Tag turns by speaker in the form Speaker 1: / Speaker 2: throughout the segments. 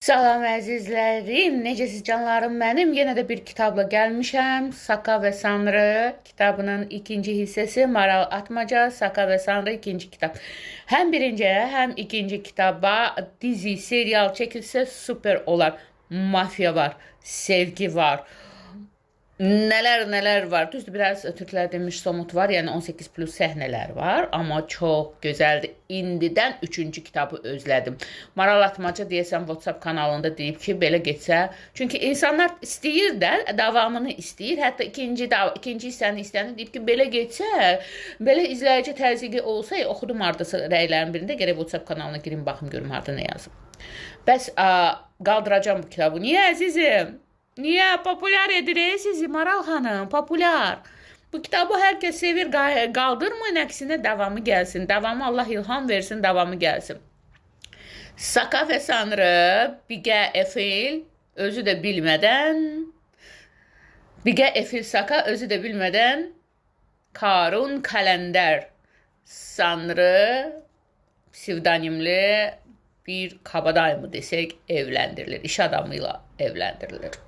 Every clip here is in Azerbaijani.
Speaker 1: Salam əzizlərim, necəsiz canlarım mənim? Yenə də bir kitabla gəlmişəm. Saka və Sanrı kitabının ikinci hissəsi Maral Atmaca, Saka və Sanrı ikinci kitab. Həm birinci, həm ikinci kitaba dizi, serial çəkilsə super olar. Mafiya var, sevgi var. Nələr var. Düzdür, biraz türklər demiş somut var, yəni 18 plus səhnələr var, amma çox gözəldir. İndidən 3-cü kitabı özlədim. Maral Atmaca deyəsən WhatsApp kanalında deyib ki, belə getsə, çünki insanlar istəyir də, davamını istəyir, hətta ikinci hissəni istəyəni deyib ki, belə getsə, belə izləyici təzyiqi olsa, oxudum hardasa rəylərin birində, gərək WhatsApp kanalına girim, baxım görüm harda nə yazım. Bəs qaldıracam bu kitabı. Niyə əzizim? Niyə? Populyar edir sizi Maral xanım, populyar. Bu kitabı hər kəs sevir, qaldırmayın, əksinə davamı gəlsin. Davamı Allah ilham versin, davamı gəlsin. Saka və Sanrı, Bigə Efil, özü də bilmədən, Bigə Efil Saka, özü də bilmədən, Karun Kalender Sanrı, psevdonimli bir kabadayı mı desək, evləndirilir, iş adamıyla evləndirilir.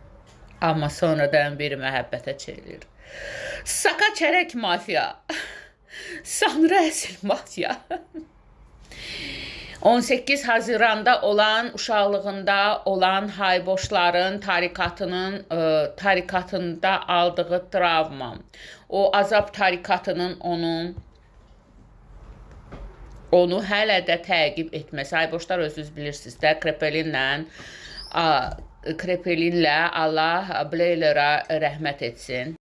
Speaker 1: Amma sonradan bir məhəbbətə çevrilir. Saka çərək mafiya. Sanrı əsil mafiya. 18 Haziranda olan, uşaqlığında olan hayboşların tarikatında aldığı travma. O azab tarikatının onu hələ də təqib etməsi. Hayboşlar özünüz bilirsiniz də, Krepelinlə Allah Bleylerə rəhmət etsin.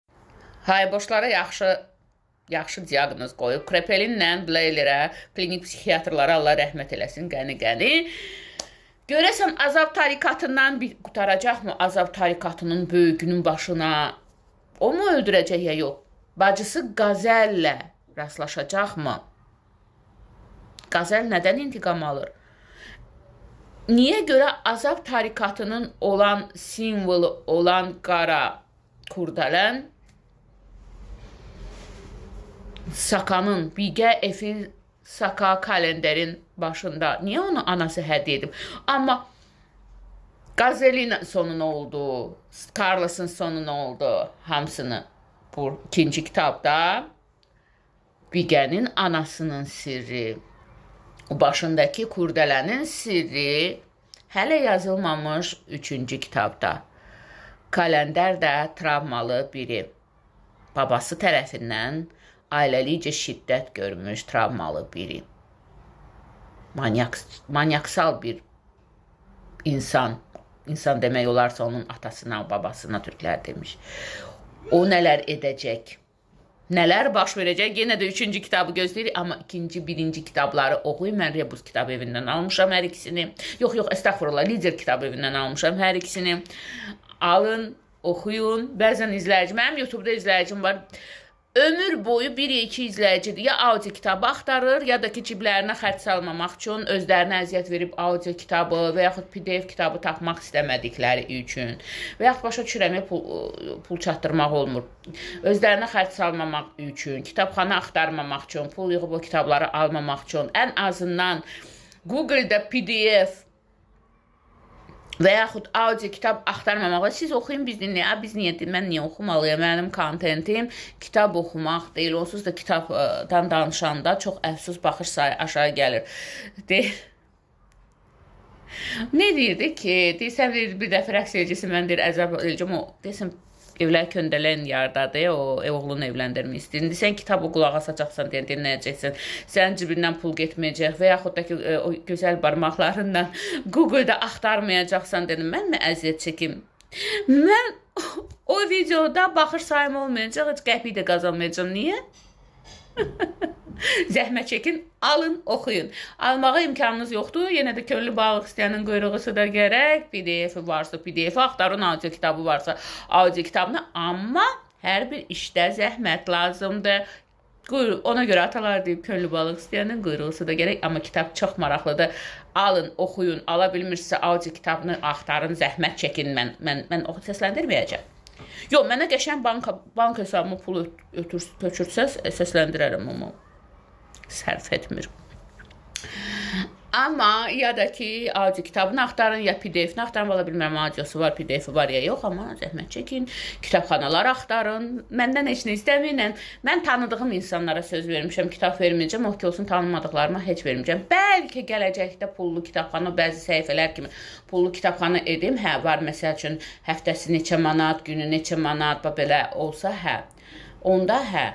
Speaker 1: Hayboşlara yaxşı diaqnoz qoyub. Krepelinlə Bleylerə, klinik psixiyatrlara Allah rəhmət eləsin, qəni. Görəsən azab tarikatından qutaracaqmı? Azab tarikatının böyüyünün başına o mu öldürəcək ya yox? Bacısı Qazellə rastlaşacaqmı? Qazel nədən intiqam alır? Niyə görə azab tarikatının olan simvolu olan qara kurdələn Sakanın, Bigə Efil Saka kalenderin başında? Niyə onu anası hədiyyə edib? Amma Qazelin sonu nə oldu? Carlos'un sonu nə oldu? Hamısını bu ikinci kitabda Bigənin anasının sirri, başındakı kurdələnin sirri hələ yazılmamış 3-cü kitabda. Kalender də travmalı biri. Babası tərəfindən ailəlicə şiddət görmüş travmalı biri. Manyaksal bir insan. İnsan demək olarsa onun atasına, babasına türklər demiş. O nələr edəcək? Nələr baş verəcək? Yenə də 3-cü kitabı gözləyirik, amma ikinci, birinci kitabları oxuyun. Mən Rebus kitab evindən almışam hər ikisini. Yox, estağfurullah, Lider kitab evindən almışam hər ikisini. Alın, oxuyun. Bəzən izləyici, mənim YouTube'da izləyicim var. Ömür boyu 1-2 izləyicidir. Ya audio kitabı axtarır, ya da ki, ciblərinə xərc salmamaq üçün özlərinə əziyyət verib audio kitabı və yaxud PDF kitabı tapmaq istəmədikləri üçün və yaxud başa düşürəm, pul çatdırmaq olmur. Özlərinə xərc salmamaq üçün, kitabxana axtarmamaq üçün, pul yığıb o kitabları almamaq üçün, ən azından Google-da PDF və yaxud audio kitab axtarmamağa siz oxuyun, biz dinləyək. Mən niyə oxumalıyım? Mənim kontentim kitab oxumaq deyil. Onsuz da kitabdan danışanda çox əfsus baxış sayı aşağı gəlir. Nə deyirdi ki? Deyirsən, bir dəfə rəqs eləcəsi, mən deyir, əzab eləcəm o. Deyirsən, evlər köndələn yardadır, o oğlunu evləndirmək istəyir. İndi sən kitabı qulaq asacaqsan, dinləyəcəksən, sənin cibindən pul getməyəcək və yaxud da ki, o gözəl barmaqlarından Google-da axtarmayacaqsan, dedim, mən mi əziyyət çəkim? Mən o videoda baxış sayım olmayacaq, heç qəpik də qazanmayacam. Niyə? Zəhmət çəkin, alın, oxuyun. Almağa imkanınız yoxdur. Yenə də köllü balıq istəyənin quyruğusu da gərək. PDF-i varsa PDF-i axtarın, audio kitabı varsa audio kitabını. Amma hər bir işdə zəhmət lazımdır. Ona görə atalar deyib, köllü balıq istəyənin quyruğusu da gərək. Amma kitab çox maraqlıdır. Alın, oxuyun. Ala bilmirsə audio kitabını axtarın, zəhmət çəkin. Mən səsləndirməyəcəm. Yox, mənə qəşən bank hesabımı pulu tökürsəz, səsləndirərəm, amma sərf etmir. Amma ya da ki audio kitabını axtarın, ya PDF-ni axtarın. Valla bilmirəm, audiosu var, PDF-i var ya yox, amma zəhmət çəkin. Kitabxanalar axtarın. Məndən heç nə istəməyin. Mən tanıdığım insanlara söz vermişəm, kitab verməyəcəm. O ki olsun, tanımadıqlarıma heç verməyəcəm. Bəlkə gələcəkdə pullu kitabxana, bəzi səhifələr kimi pullu kitabxana edim. Hə, var məsəl üçün həftəsi neçə manat, günü neçə manat, belə olsa hə. Onda hə.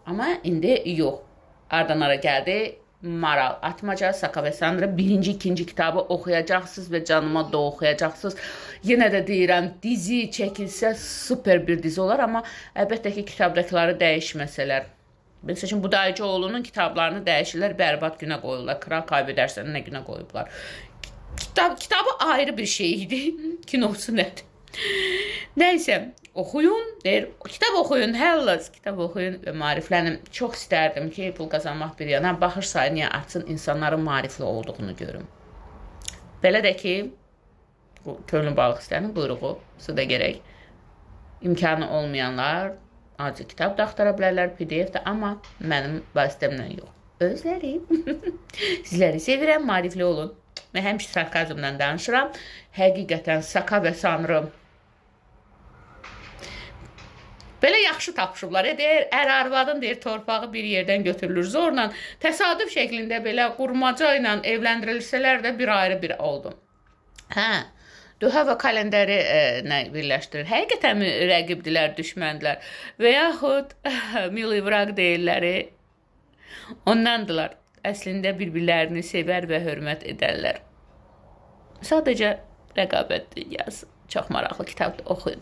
Speaker 1: Amma indi yox. Ardan ara gəldi. Maral Atmaca, Saka və Sandra birinci, ikinci kitabı oxuyacaqsınız və canıma da oxuyacaqsınız. Yenə də deyirəm, dizi çəkilsə super bir dizi olar, amma əlbəttə ki, kitabdakıları dəyişməsələr. Məsələn, Budayıcıoğlu'nun kitablarını dəyişirlər, bərbad günə qoyurlar. Kral Kaybedersən nə günə qoyublar. Kitabı ayrı bir şey idi. Kinosu nədir? Nəysə, oxuyun, kitab oxuyun, hellas, kitab oxuyun və maariflənin. Çox istərdim ki, pul qazanmaq bir yana, baxış sayını artsın, insanların maarifli olduğunu görüm. Belə də ki, könlün balıq istənin quyruğu, su da gərək. İmkanı olmayanlar acı kitab da axtara bilərlər, PDF də, amma mənim vasitəmlə yox. Özləri. Sizləri sevirəm, maarifli olun. Mən həmişə sarkazmdan danışıram. Həqiqətən Saka və Sanrı belə yaxşı tapışıblar. Deyir, ər-arvadın deyir, torpağı bir yerdən götürülür. Zorla, təsadüf şəklində belə qurmaca ilə evləndirilsələr də bir ayrı bir oldu. Hə, Duha və kalenderi birləşdirir. Həqiqətən rəqibdilər, düşməndilər və yaxud milli vraq deyirləri ondandılar. Əslində bir-birlərini sevər və hörmət edərlər. Sadəcə rəqabət dünyası. Çox maraqlı kitabdır, oxuyun.